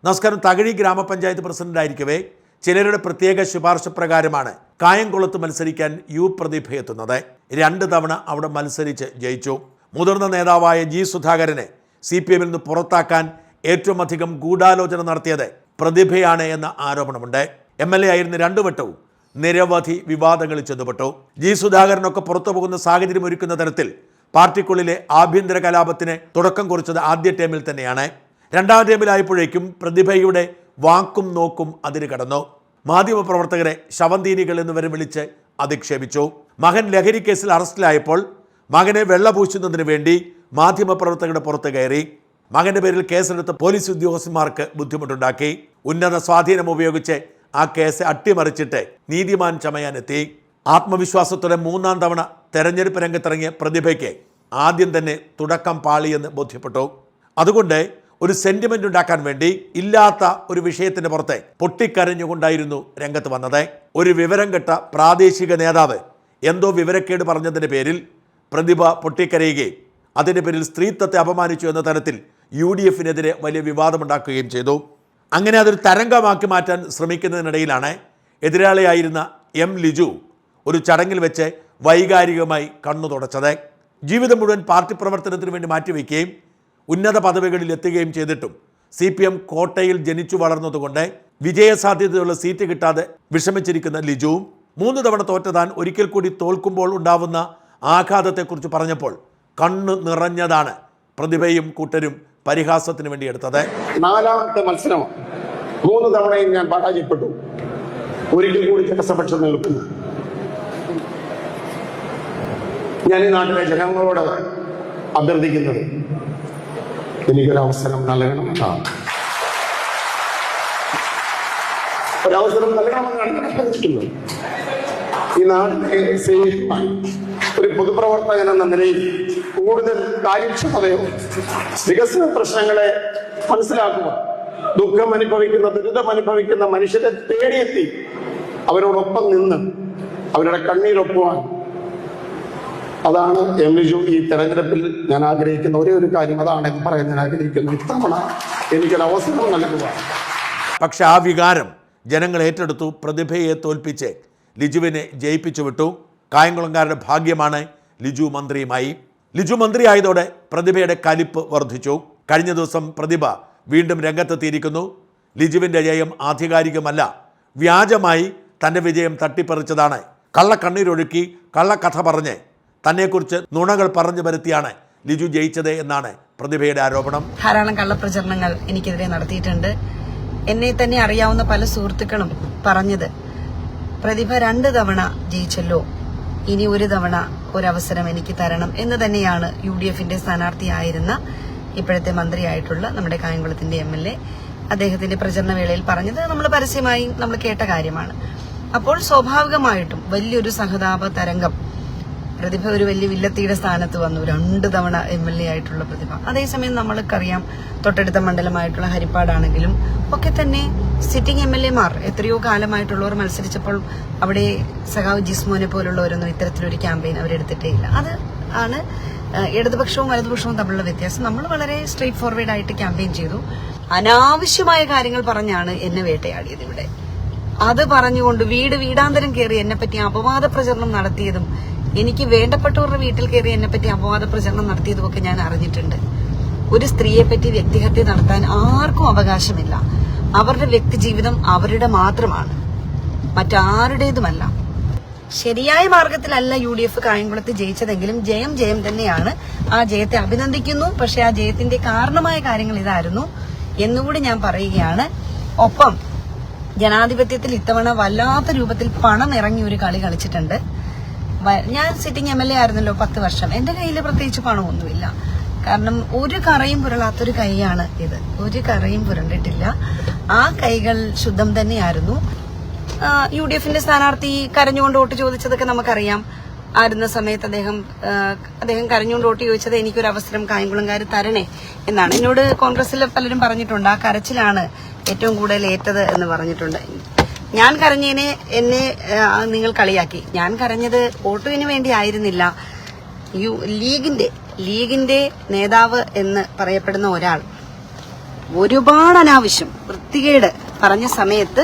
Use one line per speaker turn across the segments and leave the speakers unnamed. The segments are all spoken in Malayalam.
നമസ്കാരം. തകഴി ഗ്രാമപഞ്ചായത്ത് പ്രസിഡന്റായിരിക്കവേ ചിലരുടെ പ്രത്യേക ശുപാർശ പ്രകാരമാണ് കായംകുളത്ത് മത്സരിക്കാൻ യു പ്രതിഭ എത്തുന്നത്. 2 തവണ അവിടെ മത്സരിച്ച് ജയിച്ചു. മുതിർന്ന നേതാവായ ജി സുധാകരനെ CPM നിന്ന് പുറത്താക്കാൻ ഏറ്റവും അധികം ഗൂഢാലോചന നടത്തിയത് പ്രതിഭയാണ് എന്ന ആരോപണമുണ്ട്. MLA ആയിരുന്ന 2 വട്ടവും നിരവധി വിവാദങ്ങളിൽ ചെന്നുപെട്ടു. ജി സുധാകരനൊക്കെ പുറത്തു പോകുന്ന സാഹചര്യം ഒരുക്കുന്ന തരത്തിൽ പാർട്ടിക്കുള്ളിലെ ആഭ്യന്തര കലാപത്തിന് തുടക്കം കുറിച്ചത് ആദ്യ ടേമിൽ തന്നെയാണ്. 2ാം ടേമിലായപ്പോഴേക്കും പ്രതിഭയുടെ വാക്കും നോക്കും അതിര് കടന്നു. മാധ്യമപ്രവർത്തകരെ ശവന്തീനികൾ എന്നിവരെ വിളിച്ച് അധിക്ഷേപിച്ചു. മകൻ ലഹരി കേസിൽ അറസ്റ്റിലായപ്പോൾ മകനെ വെള്ളപൂശുന്നതിന് വേണ്ടി മാധ്യമപ്രവർത്തകരുടെ പുറത്ത് കയറി. മകന്റെ പേരിൽ കേസെടുത്ത പോലീസ് ഉദ്യോഗസ്ഥന്മാർക്ക് ബുദ്ധിമുട്ടുണ്ടാക്കി. ഉന്നത സ്വാധീനം ഉപയോഗിച്ച് ആ കേസ് അട്ടിമറിച്ചിട്ട് നീതിമാൻ ചമയാനെത്തി. ആത്മവിശ്വാസത്തോടെ 3ാം തവണ തെരഞ്ഞെടുപ്പ് രംഗത്തിറങ്ങിയ പ്രതിഭയ്ക്ക് ആദ്യം തന്നെ തുടക്കം പാളിയെന്ന് ബോധ്യപ്പെട്ടു. അതുകൊണ്ട് ഒരു സെന്റിമെന്റ് ഉണ്ടാക്കാൻ വേണ്ടി ഇല്ലാത്ത ഒരു വിഷയത്തിന് പുറത്തെ പൊട്ടിക്കരഞ്ഞുകൊണ്ടായിരുന്നു രംഗത്ത് വന്നത്. ഒരു വിവരം കെട്ട പ്രാദേശിക നേതാവ് എന്തോ വിവരക്കേട് പറഞ്ഞതിൻ്റെ പേരിൽ പ്രതിഭ പൊട്ടിക്കരയുകയും അതിൻ്റെ പേരിൽ സ്ത്രീത്വത്തെ അപമാനിച്ചു എന്ന തരത്തിൽ UDFനെതിരെ വലിയ വിവാദമുണ്ടാക്കുകയും ചെയ്തു. അങ്ങനെ അതൊരു തരംഗമാക്കി മാറ്റാൻ ശ്രമിക്കുന്നതിനിടയിലാണ് എതിരാളിയായിരുന്ന M. ലിജു ഒരു ചടങ്ങിൽ വെച്ച് വൈകാരികമായി കണ്ണു തുടച്ചത്. ജീവിതം മുഴുവൻ പാർട്ടി പ്രവർത്തനത്തിന് വേണ്ടി മാറ്റിവെക്കുകയും ഉന്നത പദവികളിൽ എത്തുകയും ചെയ്തിട്ടും CPM കോട്ടയിൽ ജനിച്ചു വളർന്നതുകൊണ്ട് വിജയസാധ്യതയുള്ള സീറ്റ് കിട്ടാതെ വിഷമിച്ചിരിക്കുന്ന ലിജുവും 3 തവണ തോറ്റതാൻ ഒരിക്കൽ കൂടി തോൽക്കുമ്പോൾ ഉണ്ടാവുന്ന ആഘാതത്തെക്കുറിച്ച് പറഞ്ഞപ്പോൾ കണ്ണ് നിറഞ്ഞതാണ് പ്രതിഭയും കൂട്ടരും പരിഹാസത്തിന് വേണ്ടി എടുത്തത്.
4ാമത്തെ മത്സരം 3 തവണയും ഞാൻ പരാജയപ്പെട്ടു. ഒരിക്കൽ കൂടി ജനസമക്ഷം നിൽക്കുന്നു. ഞാൻ ഈ നാട്ടിലെ ജനങ്ങളോട് അഭ്യർത്ഥിക്കുന്നത് എനിക്കൊരവസരം നൽകണമെന്നാണ്. ഒരവസരം നൽകണമെന്നാണ് ഞാൻ അഭ്യർത്ഥിക്കുന്നത്. ഈ നാട്ടിലെ സേവനമായി ഒരു പൊതുപ്രവർത്തകൻ എന്ന നിലയിൽ കൂടുതൽ കാര്യക്ഷമതയോ വികസന പ്രശ്നങ്ങളെ മനസ്സിലാക്കുക, ദുഃഖം അനുഭവിക്കുന്ന ദുരിതം അനുഭവിക്കുന്ന മനുഷ്യരെ തേടിയെത്തി അവരോടൊപ്പം നിന്ന് അവരുടെ കണ്ണീരൊപ്പുവാൻ, അതാണ് M. ലിജു ഈ തെരഞ്ഞെടുപ്പിൽ ഞാൻ ആഗ്രഹിക്കുന്ന ഒരേ ഒരു കാര്യം അതാണെന്ന് പറയാൻ ഞാൻ ആഗ്രഹിക്കുന്നു. ഇത്തവണ എനിക്കൊരു അവസരം നൽകുക.
പക്ഷെ ആ വികാരം ജനങ്ങൾ ഏറ്റെടുത്തു. പ്രതിഭയെ തോൽപ്പിച്ച് ലിജുവിനെ ജയിപ്പിച്ചു വിട്ടു. കായംകുളംകാരുടെ ഭാഗ്യമാണ് ലിജു മന്ത്രിയുമായി. ലിജു മന്ത്രിയായതോടെ പ്രതിഭയുടെ കലിപ്പ് വർദ്ധിച്ചു. കഴിഞ്ഞ ദിവസം പ്രതിഭ വീണ്ടും രംഗത്തെത്തിയിരിക്കുന്നു. ലിജുവിൻ്റെ ജയം ആധികാരികമല്ല, വ്യാജമായി തൻ്റെ വിജയം തട്ടിപ്പറിച്ചതാണ്. കള്ളക്കണ്ണീരൊഴുക്കി കള്ളക്കഥ പറഞ്ഞ് തന്നെക്കുറിച്ച് നുണകൾ പറഞ്ഞു വരുത്തിയാണ് ലിജു ജയിച്ചത് എന്നാണ് പ്രതിഭയുടെ ആരോപണം.
ധാരാളം കള്ളപ്രചരണങ്ങൾ എനിക്കെതിരെ നടത്തിയിട്ടുണ്ട്. എന്നെ തന്നെ അറിയാവുന്ന പല സുഹൃത്തുക്കളും പറഞ്ഞത് പ്രതിഭ 2 തവണ ജയിച്ചല്ലോ, ഇനി 1 തവണ ഒരവസരം എനിക്ക് തരണം എന്ന് തന്നെയാണ് UDFന്റെ സ്ഥാനാർത്ഥിയായിരുന്ന ഇപ്പോഴത്തെ മന്ത്രിയായിട്ടുള്ള നമ്മുടെ കായംകുളത്തിന്റെ MLA അദ്ദേഹത്തിന്റെ പ്രചരണ വേളയിൽ പറഞ്ഞത് നമ്മൾ പരസ്യമായി നമ്മൾ കേട്ട കാര്യമാണ്. അപ്പോൾ സ്വാഭാവികമായിട്ടും വലിയൊരു സഹതാപ തരംഗം. പ്രതിഭ ഒരു വലിയ വില്ലത്തിയുടെ സ്ഥാനത്ത് വന്നു, 2 തവണ MLA ആയിട്ടുള്ള പ്രതിഭ. അതേസമയം നമ്മൾക്കറിയാം തൊട്ടടുത്ത മണ്ഡലമായിട്ടുള്ള ഹരിപ്പാടാണെങ്കിലും ഒക്കെ തന്നെ സിറ്റിംഗ് MLA-മാർ എത്രയോ കാലമായിട്ടുള്ളവർ മത്സരിച്ചപ്പോൾ അവിടെ സഖാവ് ജിസ്മോനെ പോലുള്ളവരൊന്നും ഇത്തരത്തിലൊരു ക്യാമ്പയിൻ അവരെടുത്തിട്ടേ ഇല്ല. അത് ആണ് ഇടതുപക്ഷവും വലതുപക്ഷവും തമ്മിലുള്ള വ്യത്യാസം. നമ്മൾ വളരെ സ്ട്രെയിറ്റ് ഫോർവേഡ് ആയിട്ട് ക്യാമ്പയിൻ ചെയ്തു. അനാവശ്യമായ കാര്യങ്ങൾ പറഞ്ഞാണ് എന്നെ വേട്ടയാടിയത് ഇവിടെ. അത് പറഞ്ഞുകൊണ്ട് വീടാന്തരം കയറി എന്നെപ്പറ്റി അപവാദ പ്രചരണം നടത്തിയതും എനിക്ക് വേണ്ടപ്പെട്ടവരുടെ വീട്ടിൽ കയറി എന്നെപ്പറ്റി അപവാദ പ്രചരണം നടത്തിയതുമൊക്കെ ഞാൻ അറിഞ്ഞിട്ടുണ്ട്. ഒരു സ്ത്രീയെ പറ്റി വ്യക്തിഹത്യ നടത്താൻ ആർക്കും അവകാശമില്ല. അവരുടെ വ്യക്തി ജീവിതം അവരുടെ മാത്രമാണ്, മറ്റാരുടേതുമല്ല. ശരിയായ മാർഗത്തിലല്ല UDF കായംകുളത്ത് ജയിച്ചതെങ്കിലും ജയം തന്നെയാണ്. ആ ജയത്തെ അഭിനന്ദിക്കുന്നു. പക്ഷെ ആ ജയത്തിന്റെ കാരണമായ കാര്യങ്ങൾ ഇതായിരുന്നു എന്നുകൂടി ഞാൻ പറയുകയാണ്. ഒപ്പം ജനാധിപത്യത്തിൽ ഇത്തവണ വല്ലാത്ത രൂപത്തിൽ പണം ഇറങ്ങി ഒരു കളി കളിച്ചിട്ടുണ്ട്. ഞാൻ സിറ്റിംഗ് MLA ആയിരുന്നല്ലോ 10 വർഷം. എന്റെ കയ്യിൽ പ്രത്യേകിച്ച് പണമൊന്നുമില്ല. കാരണം ഒരു കറയും പുരളാത്തൊരു കൈയാണ് ഇത്. ഒരു കറയും പുരണ്ടിട്ടില്ല. ആ കൈകൾ ശുദ്ധം തന്നെയായിരുന്നു. UDFന്റെ സ്ഥാനാർത്ഥി കരഞ്ഞുകൊണ്ട് വോട്ട് ചോദിച്ചതൊക്കെ നമുക്കറിയാം. ആയിരുന്ന സമയത്ത് അദ്ദേഹം കരഞ്ഞുകൊണ്ട് വോട്ട് ചോദിച്ചത് എനിക്കൊരു അവസരം കായംകുളംകാർ തരണേ എന്നാണ്. എന്നോട് കോൺഗ്രസിലെ പലരും പറഞ്ഞിട്ടുണ്ട്, ആ കരച്ചിലാണ് ഏറ്റവും കൂടുതൽ ഏറ്റത് എന്ന് പറഞ്ഞിട്ടുണ്ട്. ഞാൻ കരഞ്ഞതിനെ എന്നെ നിങ്ങൾ കളിയാക്കി. ഞാൻ കരഞ്ഞത് വോട്ടിന് വേണ്ടി ആയിരുന്നില്ല. ലീഗിന്റെ നേതാവ് എന്ന് പറയപ്പെടുന്ന ഒരാൾ ഒരുപാട് അനാവശ്യം വൃത്തികേട് പറഞ്ഞ സമയത്ത്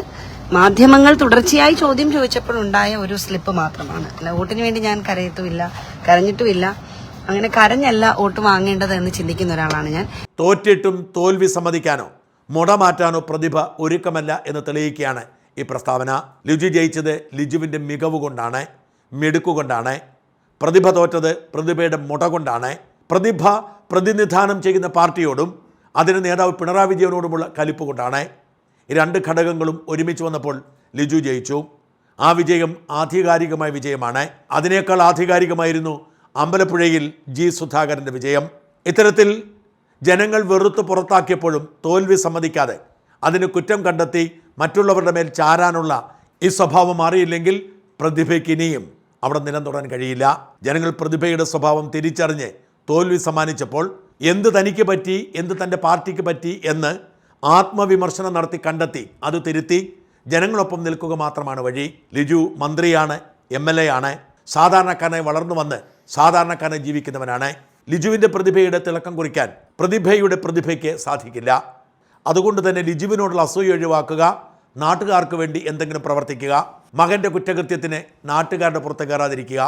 മാധ്യമങ്ങൾ തുടർച്ചയായി ചോദ്യം ചോദിച്ചപ്പോഴുണ്ടായ ഒരു സ്ലിപ്പ് മാത്രമാണ്. അല്ല, വോട്ടിന് വേണ്ടി ഞാൻ കരയത്തുമില്ല, കരഞ്ഞിട്ടുമില്ല. അങ്ങനെ കരഞ്ഞല്ല വോട്ട് വാങ്ങേണ്ടത് എന്ന് ചിന്തിക്കുന്ന ഒരാളാണ് ഞാൻ.
തോറ്റിട്ടും തോൽവി സമ്മതിക്കാനോ മുട മാറ്റാനോ പ്രതിഭ ഒരുക്കമല്ല എന്ന് തെളിയിക്കുകയാണ് ഈ പ്രസ്താവന. ലിജു ജയിച്ചത് ലിജുവിൻ്റെ മികവ് കൊണ്ടാണ്, മിടുക്കുകൊണ്ടാണ്. പ്രതിഭ തോറ്റത് പ്രതിഭയുടെ മുട കൊണ്ടാണ്. പ്രതിഭ പ്രതിനിധാനം ചെയ്യുന്ന പാർട്ടിയോടും അതിന് നേതാവ് പിണറായി വിജയനോടുമുള്ള കലിപ്പ് കൊണ്ടാണ്. ഈ രണ്ട് ഘടകങ്ങളും ഒരുമിച്ച് വന്നപ്പോൾ ലിജു ജയിച്ചു. ആ വിജയം ആധികാരികമായ വിജയമാണ്. അതിനേക്കാൾ ആധികാരികമായിരുന്നു അമ്പലപ്പുഴയിൽ ജി സുധാകരൻ്റെ വിജയം. ഇത്തരത്തിൽ ജനങ്ങൾ വെറുത്ത് പുറത്താക്കിയപ്പോഴും തോൽവി സമ്മതിക്കാതെ അതിന് കുറ്റം കണ്ടെത്തി മറ്റുള്ളവരുടെ മേൽ ചാരാനുള്ള ഈ സ്വഭാവം മാറിയില്ലെങ്കിൽ പ്രതിഭയ്ക്ക് ഇനിയും അവിടെ നിലനിർത്താൻ കഴിയില്ല. ജനങ്ങൾ പ്രതിഭയുടെ സ്വഭാവം തിരിച്ചറിഞ്ഞ് തോൽവി സമ്മാനിച്ചപ്പോൾ എന്ത് തനിക്ക് പറ്റി, എന്ത് തൻ്റെ പാർട്ടിക്ക് പറ്റി എന്ന് ആത്മവിമർശനം നടത്തി കണ്ടെത്തി അത് തിരുത്തി ജനങ്ങളൊപ്പം നിൽക്കുക മാത്രമാണ് വഴി. ലിജു മന്ത്രിയാണ്, MLA ആണ്, സാധാരണക്കാരനായി വളർന്നു വന്ന് സാധാരണക്കാരനായി ജീവിക്കുന്നവനാണ്. ലിജുവിൻ്റെ പ്രതിഭയുടെ തിളക്കം കുറിക്കാൻ പ്രതിഭയ്ക്ക് സാധിക്കില്ല. അതുകൊണ്ട് തന്നെ ലിജുവിനോടുള്ള അസൂയ ഒഴിവാക്കുക, നാട്ടുകാർക്ക് വേണ്ടി എന്തെങ്കിലും പ്രവർത്തിക്കുക, മകൻ്റെ കുറ്റകൃത്യത്തിന് നാട്ടുകാരുടെ പുറത്ത് കയറാതിരിക്കുക.